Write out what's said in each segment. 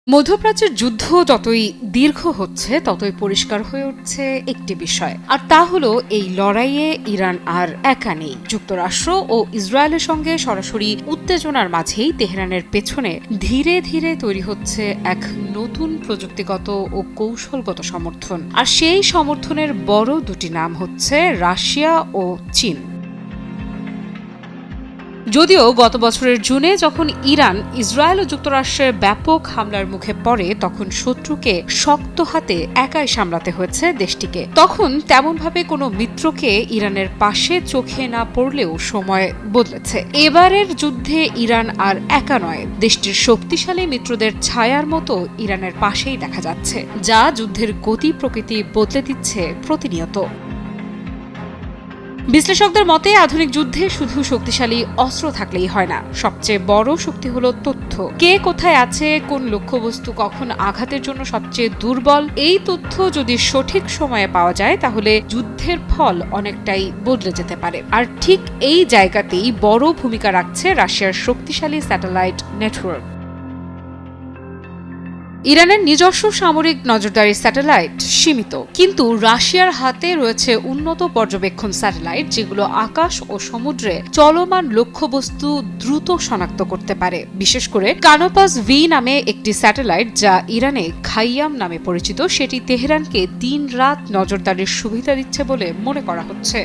মধ্যপ্রাচ্যের যুদ্ধ যতই দীর্ঘ হচ্ছে ততই পরিষ্কার হয়ে উঠছে একটি বিষয়, আর তা হলো এই লড়াইয়ে ইরান আর একা নেই। যুক্তরাষ্ট্র ও ইসরায়েলের সঙ্গে সরাসরি উত্তেজনার মাঝেই তেহরানের পেছনে ধীরে ধীরে তৈরি হচ্ছে এক নতুন প্রযুক্তিগত ও কৌশলগত সমর্থন, আর সেই সমর্থনের বড় দুটি নাম হচ্ছে রাশিয়া ও চীন। যদিও গত বছরের জুনে যখন ইরান ইসরায়েল ও যুক্তরাষ্ট্রের ব্যাপক হামলার মুখে পড়ে তখন শত্রুকে শক্ত হাতে একাই সামলাতে হয়েছে দেশটিকে। তখন তেমনভাবে কোনো মিত্রকে ইরানের পাশে চোখে না পড়লেও সময় বদলেছে। এবারের যুদ্ধে ইরান আর একা নয়, দেশটির শক্তিশালী মিত্রদের ছায়ার মতো ইরানের পাশেই দেখা যাচ্ছে, যা যুদ্ধের গতি প্রকৃতি বদলে দিচ্ছে প্রতিনিয়ত। বিশ্লেষকদের মতে আধুনিক যুদ্ধে শুধু শক্তিশালী অস্ত্র থাকলেই হয় না, সবচেয়ে বড় শক্তি হলো তথ্য। কে কোথায় আছে, কোন লক্ষ্যবস্তু কখন আঘাতের জন্য সবচেয়ে দুর্বল, এই তথ্য যদি সঠিক সময়ে পাওয়া যায় তাহলে যুদ্ধের ফল অনেকটাই বদলে যেতে পারে। আর ঠিক এই জায়গাতেই বড় ভূমিকা রাখছে রাশিয়ার শক্তিশালী স্যাটেলাইট নেটওয়ার্ক। ইরানের নিজস্ব সামরিক নজরদারি স্যাটেলাইট সীমিত, কিন্তু রাশিয়ার হাতে রয়েছে উন্নত পর্যবেক্ষণ স্যাটেলাইট, যেগুলো আকাশ ও সমুদ্রে চলমান লক্ষ্যবস্তু দ্রুত শনাক্ত করতে পারে। বিশেষ করে কানোপাস ভি নামে একটি স্যাটেলাইট, যা ইরানে খাইয়াম নামে পরিচিত, সেটি তেহরানকে দিন-রাত নজরদারির সুবিধা দিচ্ছে বলে মনে করা হচ্ছে।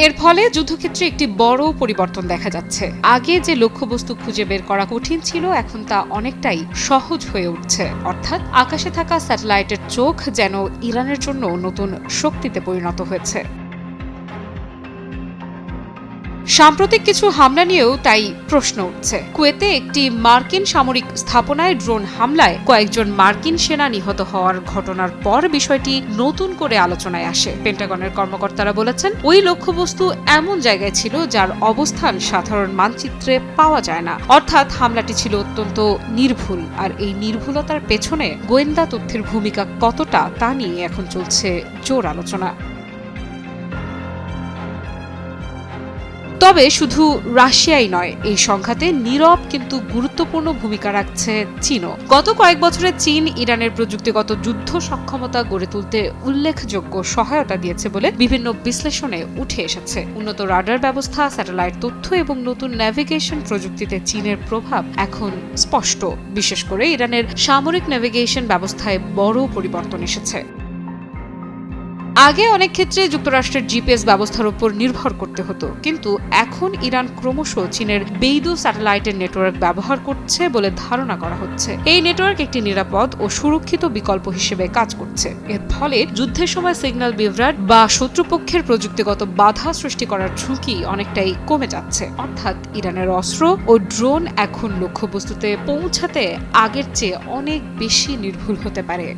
এর ফলে যুদ্ধক্ষেত্রে একটি বড় পরিবর্তন দেখা যাচ্ছে। আগে যে লক্ষ্যবস্তু খুঁজে বের করা কঠিন ছিল, এখন তা অনেকটাই সহজ হয়ে উঠছে। অর্থাৎ আকাশে থাকা স্যাটেলাইটের চোখ যেন ইরানের জন্য নতুন শক্তিতে পরিণত হয়েছে। সাম্প্রতিক কিছু হামলা নিয়েও তাই প্রশ্ন উঠছে। কুয়েতে একটি মার্কিন সামরিক স্থাপনায় ড্রোন হামলায় কয়েকজন মার্কিন সেনা নিহত হওয়ার ঘটনার পর বিষয়টি নতুন করে আলোচনায় আসে। পেন্টাগনের কর্মকর্তারা বলেছেন, ওই লক্ষ্যবস্তু এমন জায়গায় ছিল যার অবস্থান সাধারণ মানচিত্রে পাওয়া যায় না। অর্থাৎ হামলাটি ছিল অত্যন্ত নির্ভুল, আর এই নির্ভুলতার পেছনে গোয়েন্দা তথ্যের ভূমিকা কতটা তা নিয়ে এখন চলছে জোর আলোচনা। তবে শুধু রাশিয়াই নয়, এই সংঘাতে নীরব কিন্তু গুরুত্বপূর্ণ ভূমিকা রাখছে চীনও। গত কয়েক বছরে চীন ইরানের প্রযুক্তিগত যুদ্ধ সক্ষমতা গড়ে তুলতে উল্লেখযোগ্য সহায়তা দিয়েছে বলে বিভিন্ন বিশ্লেষণে উঠে এসেছে। উন্নত রাডার ব্যবস্থা, স্যাটেলাইট তথ্য এবং নতুন ন্যাভিগেশন প্রযুক্তিতে চীনের প্রভাব এখন স্পষ্ট। বিশেষ করে ইরানের সামরিক ন্যাভিগেশন ব্যবস্থায় বড় পরিবর্তন এসেছে। আগে অনেক ক্ষেত্রে যুক্তরাষ্ট্রের জিপিএস ব্যবস্থার উপর নির্ভর করতে হতো, কিন্তু এখন ইরান ক্রমশ চীনের বেইদু স্যাটেলাইটের নেটওয়ার্ক ব্যবহার করছে বলে ধারণা করা হচ্ছে। এই নেটওয়ার্ক একটি নিরাপদ ও সুরক্ষিত বিকল্প হিসেবে কাজ করছে। এর ফলে যুদ্ধের সময় সিগন্যাল বিভ্রাট বা শত্রুপক্ষের প্রযুক্তিগত বাধা সৃষ্টি করার ঝুঁকি অনেকটাই কমে যাচ্ছে। অর্থাৎ ইরানের অস্ত্র ও ড্রোন এখন লক্ষ্যবস্তুতে পৌঁছাতে আগের চেয়ে অনেক বেশি নির্ভুল হতে পারে।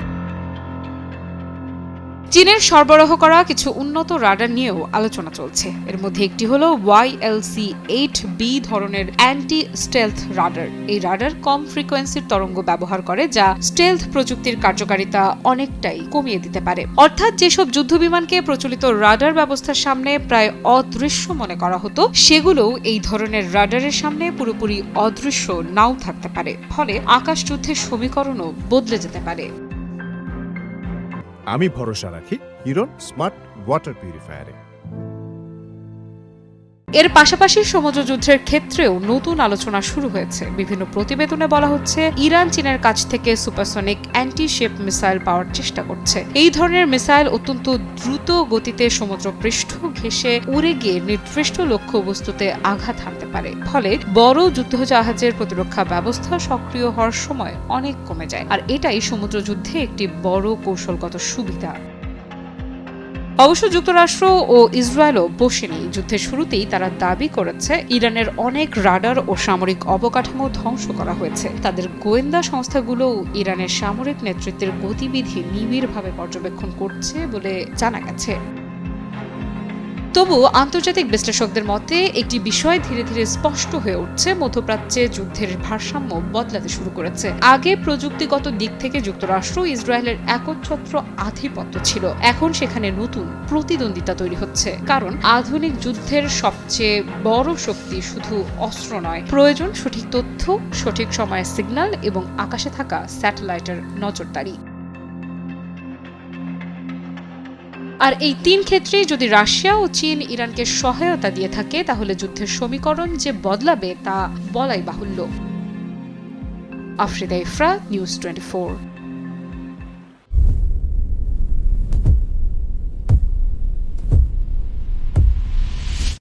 চীনের সরবরাহ করা কিছু উন্নত রাডার নিয়েও আলোচনা চলছে। এর মধ্যে একটি হলো YLC-8B ধরনের অ্যান্টি স্টেলথ রাডার। এই রাডার কম ফ্রিকোয়েন্সির তরঙ্গ ব্যবহার করে, যা স্টেলথ প্রযুক্তির কার্যকারিতা অনেকটাই কমিয়ে দিতে পারে। অর্থাৎ যেসব যুদ্ধবিমানকে প্রচলিত রাডার ব্যবস্থার সামনে প্রায় অদৃশ্য মনে করা হতো, সেগুলোও এই ধরনের রাডারের সামনে পুরোপুরি অদৃশ্য নাও থাকতে পারে। ফলে আকাশযুদ্ধের সমীকরণও বদলে যেতে পারে। আমি ভরসা রাখি হিরন স্মার্ট ওয়াটার পিউরিফায়ারে। এর পাশাপাশি সমুদ্র যুদ্ধের ক্ষেত্রেও নতুন আলোচনা শুরু হয়েছে। বিভিন্ন প্রতিবেদনে বলা হচ্ছে, ইরান চীনের কাছ থেকে সুপারসনিক অ্যান্টি শিপ মিসাইল পাওয়ার চেষ্টা করছে। এই ধরনের মিসাইল অত্যন্ত দ্রুত গতিতে সমুদ্র পৃষ্ঠ ঘেঁষে উড়ে গিয়ে নির্দিষ্ট লক্ষ্যবস্তুতে আঘাত হানতে পারে। ফলে বড় যুদ্ধজাহাজের প্রতিরক্ষা ব্যবস্থা সক্রিয় হওয়ার সময় অনেক কমে যায়, আর এটাই সমুদ্র যুদ্ধে একটি বড় কৌশলগত সুবিধা। অবশ্য যুক্তরাষ্ট্র ও ইসরায়েলও বসেনি। যুদ্ধের শুরুতেই তারা দাবি করেছে ইরানের অনেক রাডার ও সামরিক অবকাঠামো ধ্বংস করা হয়েছে। তাদের গোয়েন্দা সংস্থাগুলোও ইরানের সামরিক নেতৃত্বের গতিবিধি নিবিড়ভাবে পর্যবেক্ষণ করছে বলে জানা গেছে। তবু আন্তর্জাতিক বিশ্লেষকদের মতে একটি বিষয় ধীরে ধীরে স্পষ্ট হয়ে উঠছে, মধ্যপ্রাচ্যে যুদ্ধের ভারসাম্য বদলাতে শুরু করেছে। আগে প্রযুক্তিগত দিক থেকে যুক্তরাষ্ট্র ইসরায়েলের একচ্ছত্র আধিপত্য ছিল, এখন সেখানে নতুন প্রতিদ্বন্দ্বিতা তৈরি হচ্ছে। কারণ আধুনিক যুদ্ধের সবচেয়ে বড় শক্তি শুধু অস্ত্র নয়, প্রয়োজন সঠিক তথ্য, সঠিক সময়ে সিগন্যাল এবং আকাশে থাকা স্যাটেলাইটের নজরদারি। আর এই তিন ক্ষেত্রেই যদি রাশিয়া ও চীন ইরানকে সহায়তা দিয়ে থাকে, তাহলে যুদ্ধের সমীকরণ যে বদলাবে তা বলাই বাহুল্য। আফরিদা ইফরা, নিউজ 24।